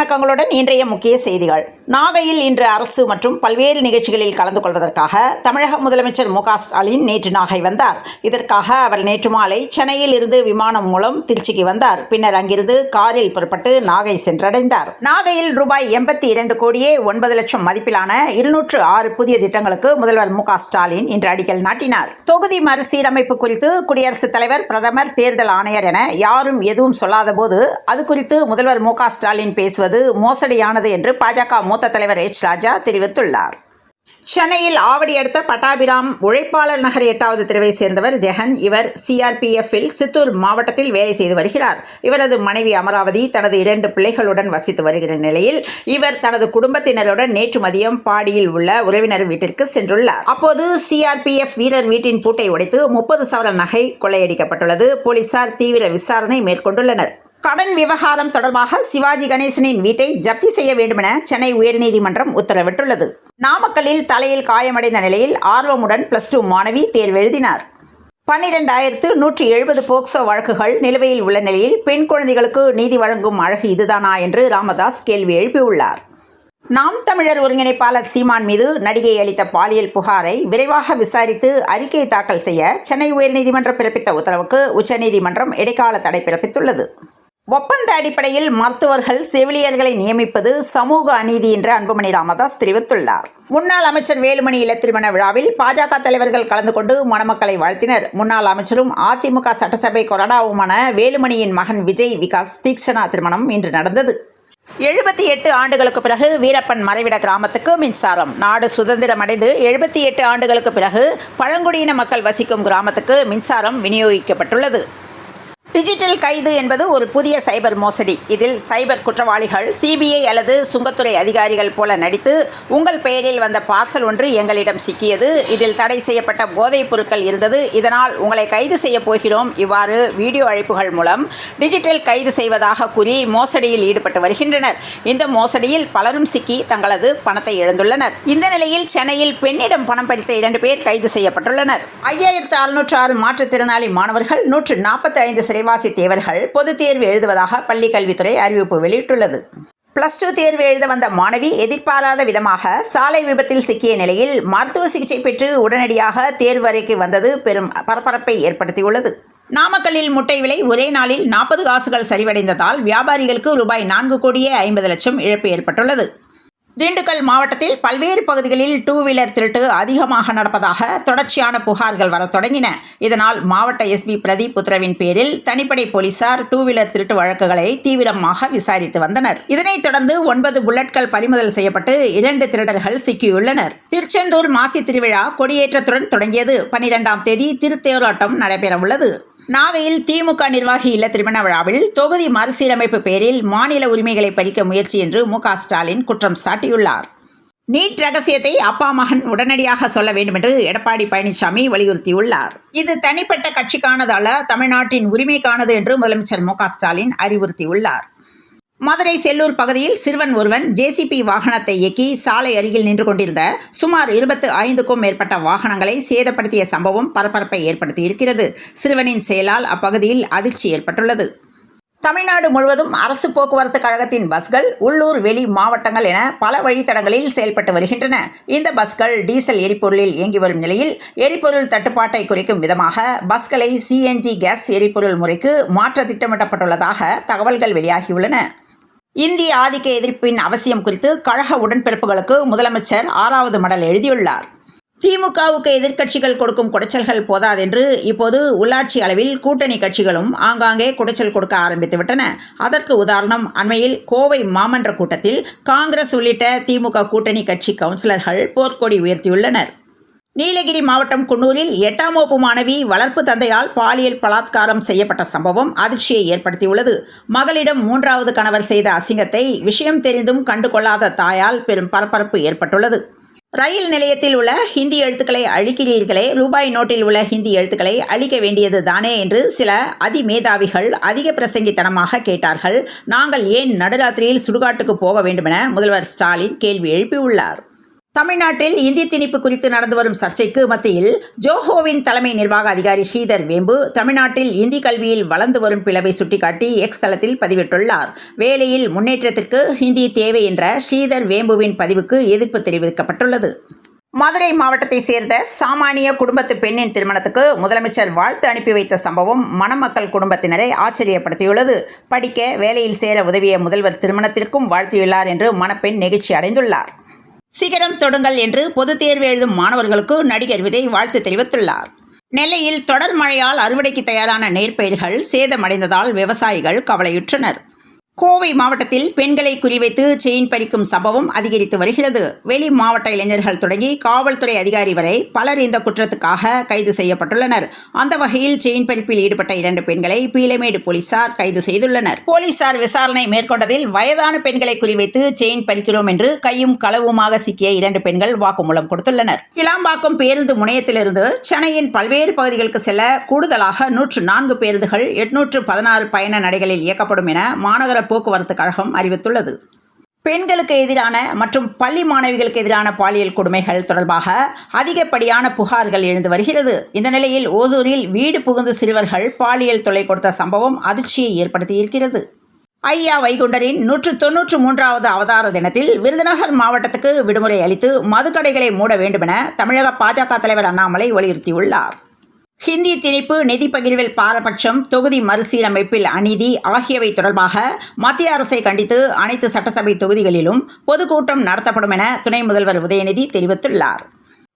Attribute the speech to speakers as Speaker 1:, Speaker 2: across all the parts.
Speaker 1: வணக்கங்களுடன் இன்றைய முக்கிய செய்திகள். நாகையில் இன்று அரசு மற்றும் பல்வேறு நிகழ்ச்சிகளில் கலந்து கொள்வதற்காக தமிழக முதலமைச்சர் மு க ஸ்டாலின் நேற்று நாகை வந்தார். இதற்காக அவர் நேற்று மாலை சென்னையில் இருந்து விமானம் மூலம் திருச்சிக்கு வந்தார். பின்னர் அங்கிருந்து காரில் புறப்பட்டு நாகை சென்றடைந்தார். நாகையில் ரூபாய் 82 கோடியே 9 லட்சம் மதிப்பிலான 206 புதிய திட்டங்களுக்கு முதல்வர் மு க ஸ்டாலின் இன்று அடிக்கல் நாட்டினார். தொகுதி மறுசீரமைப்பு குறித்து குடியரசுத் தலைவர், பிரதமர், தேர்தல் ஆணையர் என யாரும் எதுவும் சொல்லாத போது அது குறித்து முதல்வர் மு க ஸ்டாலின் பேசுவது மோசடியானது என்று பாஜக மூத்த தலைவர் எச். ராஜா தெரிவித்துள்ளார். சென்னையில் ஆவடி அடுத்த பட்டாபிராம் உழைப்பாளர் நகர் 8வது தெருவை சேர்ந்தவர் ஜெகன். இவர் CRPF-இல் சித்தூர் மாவட்டத்தில் வேலை செய்து வருகிறார். இவரது மனைவி அமராவதி தனது 2 பிள்ளைகளுடன் வசித்து வருகிற நிலையில் இவர் தனது குடும்பத்தினருடன் நேற்று மதியம் பாடியில் உள்ள உறவினர் வீட்டிற்கு சென்றுள்ளார். அப்போது CRPF வீரர் வீட்டின் பூட்டை உடைத்து 30 சவரன் நகை கொள்ளையடிக்கப்பட்டுள்ளது. போலீசார் தீவிர விசாரணை மேற்கொண்டுள்ளனர். கடன் விவகாரம் தொடர்பாக சிவாஜி கணேசனின் வீட்டை ஜப்தி செய்ய வேண்டுமென சென்னை உயர்நீதிமன்றம் உத்தரவிட்டுள்ளது. நாமக்கல்லில் தலையில் காயமடைந்த நிலையில் ஆர்வமுடன் +2 மாணவி தேர்வு எழுதினார். 12,170 போக்சோ வழக்குகள் நிலுவையில் உள்ள நிலையில் பெண் குழந்தைகளுக்கு நீதி வழங்கும் அழகு இதுதானா என்று ராமதாஸ் கேள்வி எழுப்பியுள்ளார். நாம் தமிழர் ஒருங்கிணைப்பாளர் சீமான் மீது நடிகை அளித்த பாலியல் புகாரை விரைவாக விசாரித்து அறிக்கை தாக்கல் செய்ய சென்னை உயர்நீதிமன்றம் பிறப்பித்த உத்தரவுக்கு உச்சநீதிமன்றம் இடைக்கால தடை பிறப்பித்துள்ளது. ஒப்பந்த அடிப்படையில் மருத்துவர்கள், செவிலியர்களை நியமிப்பது சமூக அநீதி என்று அன்புமணி ராமதாஸ் தெரிவித்துள்ளார். முன்னாள் அமைச்சர் வேலுமணி இல்ல திருமண விழாவில் பாஜக தலைவர்கள் கலந்து கொண்டு மணமக்களை வாழ்த்தினர். முன்னாள் அமைச்சரும் அதிமுக சட்டசபை கொறடாவுமான வேலுமணியின் மகன் விஜய் விகாஸ் தீக்ஷனா திருமணம் இன்று நடந்தது. 78 ஆண்டுகளுக்கு பிறகு வீரப்பன் மறைவிட கிராமத்துக்கு மின்சாரம். நாடு சுதந்திரமடைந்து 78 ஆண்டுகளுக்கு பிறகு பழங்குடியின மக்கள் வசிக்கும் கிராமத்துக்கு மின்சாரம் விநியோகிக்கப்பட்டுள்ளது. டிஜிட்டல் கைது என்பது ஒரு புதிய சைபர் மோசடி. இதில் சைபர் குற்றவாளிகள் CBI அல்லது சுங்கத்துறை அதிகாரிகள் போல நடித்து உங்கள் பெயரில் வந்த பார்சல் ஒன்று எங்களிடம் சிக்கியது, இதில் தடை செய்யப்பட்ட போதைப் பொருட்கள் இருந்தது, இதனால் உங்களை கைது செய்ய போகிறோம், இவ்வாறு வீடியோ அழைப்புகள் மூலம் டிஜிட்டல் கைது செய்வதாக கூறி மோசடியில் ஈடுபட்டு வருகின்றனர். இந்த மோசடியில் பலரும் சிக்கி தங்களது பணத்தை இழந்துள்ளனர். இந்த நிலையில் சென்னையில் பெண்ணிடம் பணம் பறித்த 2 பேர் கைது செய்யப்பட்டுள்ளனர். 5606 மாற்றுத்திறனாளி மாணவர்கள், 145 சிறைவாசி தேவர்கள் பொதுத் தேர்வு எழுதுவதாக பள்ளி கல்வித்துறை அறிவிப்பு வெளியிட்டுள்ளது. +2 தேர்வு எழுத வந்த மாணவி எதிர்பாராத விதமாக சாலை விபத்தில் சிக்கிய நிலையில் மருத்துவ சிகிச்சை பெற்று உடனடியாக தேர்வு அறைக்கு வந்தது பெரும் பரபரப்பை ஏற்படுத்தியுள்ளது. நாமக்கல்லில் முட்டை விலை ஒரே நாளில் 40 காசுகள் சரிவடைந்ததால் வியாபாரிகளுக்கு ரூபாய் 4 கோடியே 50 லட்சம் இழப்பு ஏற்பட்டுள்ளது. திண்டுக்கல் மாவட்டத்தில் பல்வேறு பகுதிகளில் 2 வீலர் திருட்டு அதிகமாக நடப்பதாக தொடர்ச்சியான புகார்கள் வரத் தொடங்கின. இதனால் மாவட்ட SP பிரதீப் உத்தரவின் பேரில் தனிப்படை போலீசார் 2 வீலர் திருட்டு வழக்குகளை தீவிரமாக விசாரித்து வந்தனர். இதனைத் தொடர்ந்து 9 புல்லட்கள் பறிமுதல் செய்யப்பட்டு 2 திருடர்கள் சிக்கியுள்ளனர். திருச்செந்தூர் மாசி திருவிழா கொடியேற்றத்துடன் தொடங்கியது. 12ஆம் தேதி திருத்தேரோட்டம் நடைபெறவுள்ளது. நாகையில் திமுக நிர்வாகி இல்ல திருமண விழாவில் தொகுதி மறுசீரமைப்பு பேரில் மாநில உரிமைகளை பறிக்க முயற்சி என்று மு க ஸ்டாலின் குற்றம் சாட்டியுள்ளார். நீட் ரகசியத்தை அப்பா மகன் உடனடியாக சொல்ல வேண்டும் என்று எடப்பாடி பழனிசாமி வலியுறுத்தியுள்ளார். இது தனிப்பட்ட கட்சிக்கானதல்ல, தமிழ்நாட்டின் உரிமைக்கானது என்று முதலமைச்சர் மு க ஸ்டாலின் அறிவுறுத்தியுள்ளார். மதுரை செல்லூர் பகுதியில் சிறுவன் ஒருவன் JCB வாகனத்தை இயக்கி சாலை அருகில் நின்று கொண்டிருந்த சுமார் 25க்கும் மேற்பட்ட வாகனங்களை சேதப்படுத்திய சம்பவம் பரபரப்பை ஏற்படுத்தியிருக்கிறது. சிறுவனின் செயலால் அப்பகுதியில் அதிர்ச்சி ஏற்பட்டுள்ளது. தமிழ்நாடு முழுவதும் அரசு போக்குவரத்து கழகத்தின் பஸ்கள் உள்ளூர், வெளி மாவட்டங்கள் என பல வழித்தடங்களில் செயல்பட்டு வருகின்றன. இந்த பஸ்கள் டீசல் எரிபொருளில் இயங்கி வரும் நிலையில் எரிபொருள் தட்டுப்பாட்டை குறைக்கும் விதமாக பஸ்களை CNG கேஸ் எரிபொருள் முறைக்கு மாற்ற திட்டமிடப்பட்டுள்ளதாக தகவல்கள் வெளியாகியுள்ளன. இந்திய ஆதிக்க எதிர்ப்பின் அவசியம் குறித்து கழக உடன்பிறப்புகளுக்கு முதலமைச்சர் 6வது மடல் எழுதியுள்ளார். திமுகவுக்கு எதிர்க்கட்சிகள் கொடுக்கும் குடைச்சல்கள் போதாதென்று இப்போது உள்ளாட்சி அளவில் கூட்டணி கட்சிகளும் ஆங்காங்கே குடைச்சல் கொடுக்க ஆரம்பித்துவிட்டன. அதற்கு உதாரணம், அண்மையில் கோவை மாமன்ற கூட்டத்தில் காங்கிரஸ் உள்ளிட்ட திமுக கூட்டணி கட்சி கவுன்சிலர்கள் போர்க்கொடி உயர்த்தியுள்ளனர். நீலகிரி மாவட்டம் குன்னூரில் 8ஆம் வகுப்பு மாணவி வளர்ப்பு தந்தையால் பாலியல் பலாத்காரம் செய்யப்பட்ட சம்பவம் அதிர்ச்சியை ஏற்படுத்தியுள்ளது. மகளிடம் 3வது கணவர் செய்த அசிங்கத்தை விஷயம் தெரிந்தும் கண்டுகொள்ளாத தாயால் பெரும் பரபரப்பு ஏற்பட்டுள்ளது. ரயில் நிலையத்தில் உள்ள ஹிந்தி எழுத்துக்களை அழிக்கிறீர்களே, ரூபாய் நோட்டில் உள்ள ஹிந்தி எழுத்துக்களை அழிக்க வேண்டியது தானே என்று சில அதிமேதாவிகள் அதிக பிரசங்கித்தனமாக கேட்டார்கள். நாங்கள் ஏன் நடுராத்திரியில் சுடுகாட்டுக்கு போக வேண்டுமென முதல்வர் ஸ்டாலின் கேள்வி எழுப்பியுள்ளார். தமிழ்நாட்டில் இந்தி திணிப்பு குறித்து நடந்து வரும் சர்ச்சைக்கு மத்தியில் ஜோஹோவின் தலைமை நிர்வாக அதிகாரி ஸ்ரீதர் வேம்பு தமிழ்நாட்டில் இந்தி கல்வியில் வளர்ந்து வரும் பிளவை சுட்டிக்காட்டி எக்ஸ் தளத்தில் பதிவிட்டுள்ளார். வேலையில் முன்னேற்றத்திற்கு ஹிந்தி தேவை என்ற ஸ்ரீதர் வேம்புவின் பதிவுக்கு எதிர்ப்பு தெரிவிக்கப்பட்டுள்ளது. மதுரை மாவட்டத்தை சேர்ந்த சாமானிய குடும்பத்து பெண்ணின் திருமணத்துக்கு முதலமைச்சர் வாழ்த்து அனுப்பி வைத்த சம்பவம் மணமக்கள் குடும்பத்தினரை ஆச்சரியப்படுத்தியுள்ளது. படிக்க வேலையில் சேர உதவிய முதல்வர் திருமணத்திற்கும் வாழ்த்தியுள்ளார் என்று மணப்பெண் நெகிழ்ச்சி அடைந்துள்ளார். சிகரம் தொடுங்கள் என்று பொதுத் தேர்வு எழுதும் மாணவர்களுக்கு நடிகர் விஜய் வாழ்த்து தெரிவித்துள்ளார். நெல்லையில் தொடர் மழையால் அறுவடைக்கு தயாரான நெற்பயிர்கள் சேதமடைந்ததால் விவசாயிகள் கவலையுற்றனர். கோவை மாவட்டத்தில் பெண்களை குறிவைத்து செயின் பறிக்கும் சம்பவம் அதிகரித்து வருகிறது. வெளி மாவட்ட இளைஞர்கள் தொடங்கி காவல்துறை அதிகாரி வரை பலர் இந்த குற்றத்துக்காக கைது செய்யப்பட்டுள்ளனர். அந்த வகையில் செயின் பறிப்பில் ஈடுபட்ட 2 பெண்களை பீளமேடு போலீசார் கைது செய்துள்ளனர். போலீசார் விசாரணை மேற்கொண்டதில் வயதான பெண்களை குறிவைத்து செயின் பறிக்கிறோம் என்று கையும் களவுமாக சிக்கிய 2 பெண்கள் வாக்குமூலம் கொடுத்துள்ளனர். கிளாம்பாக்கம் பேருந்து முனையத்திலிருந்து சென்னையின் பல்வேறு பகுதிகளுக்கு செல்ல கூடுதலாக 104 பேருந்துகள் 816 பயண நடைகளில் இயக்கப்படும் என மாநகர போக்குவரத்து கழகம் அறிவித்துள்ளது. பெண்களுக்கு எதிரான மற்றும் பள்ளி மாணவிகளுக்கு எதிரான பாலியல் கொடுமைகள் தொடர்பாக அதிகப்படியான புகார்கள் எழுந்து வருகிறது. இந்த நிலையில் ஓசூரில் வீடு புகுந்து சிறுவர்கள் பாலியல் தொல்லை கொடுத்த சம்பவம் அதிர்ச்சியை ஏற்படுத்தியிருக்கிறது. ஐயா வைகுண்டரின் 193வது அவதார தினத்தில் விருதுநகர் மாவட்டத்துக்கு விடுமுறை அளித்து மதுக்கடைகளை மூட வேண்டுமென தமிழக பாஜக தலைவர் அண்ணாமலை வலியுறுத்தியுள்ளார். ஹிந்தி திணிப்பு, நிதி பகிர்வில் பாரபட்சம், தொகுதி மறுசீரமைப்பில் அநீதி ஆகியவை தொடர்பாக மத்திய அரசை கண்டித்து அனைத்து சட்டசபை தொகுதிகளிலும் பொதுக்கூட்டம் நடத்தப்படும் என துணை முதல்வர் உதயநிதி தெரிவித்துள்ளார்.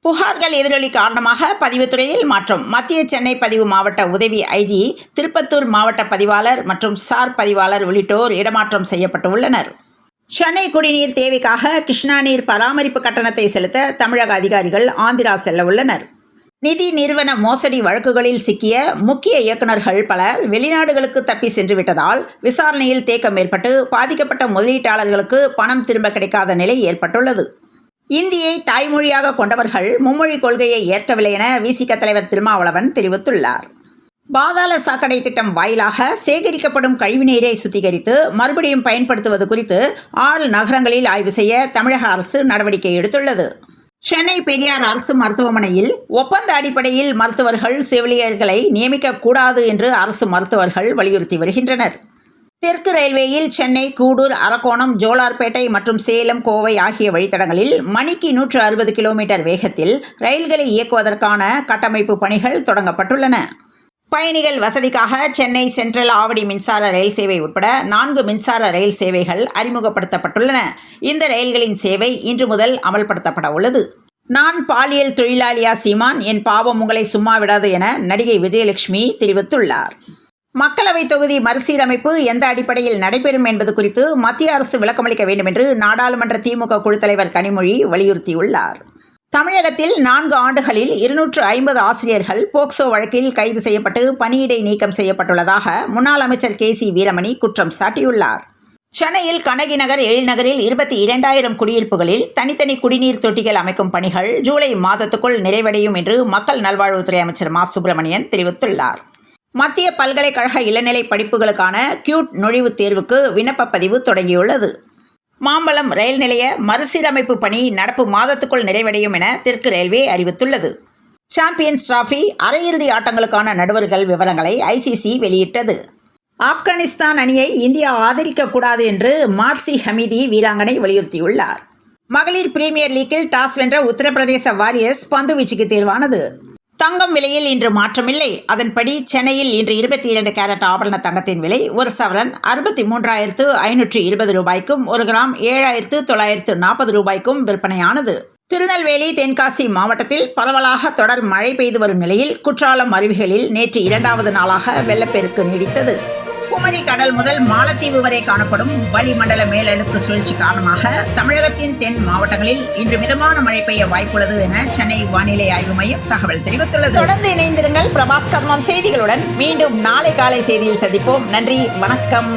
Speaker 1: புகார்கள் எதிரொலி காரணமாக பதிவுத்துறையில் மாற்றம். மத்திய சென்னை பதிவு மாவட்ட உதவி ஐஜி, திருப்பத்தூர் மாவட்ட பதிவாளர் மற்றும் சார் பதிவாளர் உள்ளிட்டோர் இடமாற்றம் செய்யப்பட்டுள்ளனர். சென்னை குடிநீர் தேவைக்காக கிருஷ்ணா நீர் பராமரிப்பு கட்டணத்தை செலுத்த தமிழக அதிகாரிகள் ஆந்திரா செல்ல உள்ளனர். நிதி நிறுவன மோசடி வழக்குகளில் சிக்கிய முக்கிய இயக்குநர்கள் பலர் வெளிநாடுகளுக்கு தப்பி சென்று விட்டதால் விசாரணையில் தேக்கம் ஏற்பட்டு பாதிக்கப்பட்ட முதலீட்டாளர்களுக்கு பணம் திரும்ப கிடைக்காத நிலை ஏற்பட்டுள்ளது. இந்தியை தாய்மொழியாக கொண்டவர்கள் மும்மொழி கொள்கையை ஏற்கவில்லை என விசிக தலைவர் திருமாவளவன் தெரிவித்துள்ளார். பாதாள சாக்கடை திட்டம் வாயிலாக சேகரிக்கப்படும் கழிவுநீரை சுத்திகரித்து மறுபடியும் பயன்படுத்துவது குறித்து 6 நகரங்களில் ஆய்வு செய்ய தமிழக அரசு நடவடிக்கை எடுத்துள்ளது. சென்னை பெரியார் அரசு மருத்துவமனையில் ஒப்பந்த அடிப்படையில் மருத்துவர்கள், செவிலியர்களை நியமிக்கக்கூடாது என்று அரசு மருத்துவர்கள் வலியுறுத்தி வருகின்றனர். தெற்கு ரயில்வேயில் சென்னை, கூடூர், அரக்கோணம், ஜோலார்பேட்டை மற்றும் சேலம், கோவை ஆகிய வழித்தடங்களில் மணிக்கு 160 கிலோமீட்டர் வேகத்தில் ரயில்களை இயக்குவதற்கான கட்டமைப்பு பணிகள் தொடங்கப்பட்டுள்ளன. பயணிகள் வசதிக்காக சென்னை சென்ட்ரல் ஆவடி மின்சார ரயில் சேவை உட்பட 4 மின்சார ரயில் சேவைகள் அறிமுகப்படுத்தப்பட்டுள்ளன. இந்த ரயில்களின் சேவை இன்று முதல் அமல்படுத்தப்பட உள்ளது. நான் பாலியல் தொழிலாளியா சீமான், என் பாவம் உங்களை சும்மா விடாது என நடிகை விஜயலட்சுமி தெரிவித்துள்ளார். மக்களவை தொகுதி மறுசீரமைப்பு எந்த அடிப்படையில் நடைபெறும் என்பது குறித்து மத்திய அரசு விளக்கமளிக்க வேண்டும் என்று நாடாளுமன்ற திமுக குழு தலைவர் கனிமொழி வலியுறுத்தியுள்ளார். தமிழகத்தில் 4 ஆண்டுகளில் 250 ஆசிரியர்கள் போக்சோ வழக்கில் கைது செய்யப்பட்டு பணியிடை நீக்கம் செய்யப்பட்டுள்ளதாக முன்னாள் அமைச்சர் KC வீரமணி குற்றம் சாட்டியுள்ளார். சென்னையில் கண்ணகி நகர், எழில்நகரில் 22,000 குடியிருப்புகளில் தனித்தனி குடிநீர் தொட்டிகள் அமைக்கும் பணிகள் ஜூலை மாதத்துக்குள் நிறைவடையும் என்று மக்கள் நல்வாழ்வுத்துறை அமைச்சர் மா. சுப்பிரமணியன் தெரிவித்துள்ளார். மத்திய பல்கலைக்கழக இளநிலை படிப்புகளுக்கான கியூட் நுழைவுத் தேர்வுக்கு விண்ணப்ப பதிவு தொடங்கியுள்ளது. மாம்பலம் ரயில் நிலைய மறுசீரமைப்பு பணி நடப்பு மாதத்துக்குள் நிறைவடையும் என தெற்கு ரயில்வே அறிவித்துள்ளது. சாம்பியன்ஸ் டிராபி அரையிறுதி ஆட்டங்களுக்கான நடுவர்கள் விவரங்களை ICC வெளியிட்டது. ஆப்கானிஸ்தான் அணியை இந்தியா ஆதரிக்கக்கூடாது என்று மார்சி ஹமீதி வீராங்கனை வலியுறுத்தியுள்ளார். மகளிர் பிரீமியர் லீக்கில் டாஸ் வென்ற உத்தரப்பிரதேச வாரியர்ஸ் பந்து வீச்சுக்கு தேர்வானது. தங்கம் விலையில் இன்று மாற்றமில்லை. அதன்படி சென்னையில் இன்று 22 கேரட் ஆபரண தங்கத்தின் விலை ஒரு சவரன் 63,520 ரூபாய்க்கும் 1 கிராம் 7,940 ரூபாய்க்கும் விற்பனையானது. திருநெல்வேலி, தென்காசி மாவட்டத்தில் பரவலாக தொடர் மழை பெய்து வரும் நிலையில் குற்றாலம் அருவிகளில் நேற்று 2வது நாளாக வெள்ளப்பெருக்கு நீடித்தது. குமரி கடல் முதல் மாலத்தீவு வரை காணப்படும் வளிமண்டல மேலடுக்கு சுழற்சி காரணமாக தமிழகத்தின் தென் மாவட்டங்களில் இன்று மிதமான மழை பெய்ய வாய்ப்புள்ளது என சென்னை வானிலை ஆய்வு மையம் தகவல் தெரிவித்துள்ளது. தொடர்ந்து இணைந்திருங்கள் பிரபாஸ் கர்மம் செய்திகளுடன். மீண்டும் நாளை காலை செய்தியில் சந்திப்போம். நன்றி, வணக்கம்.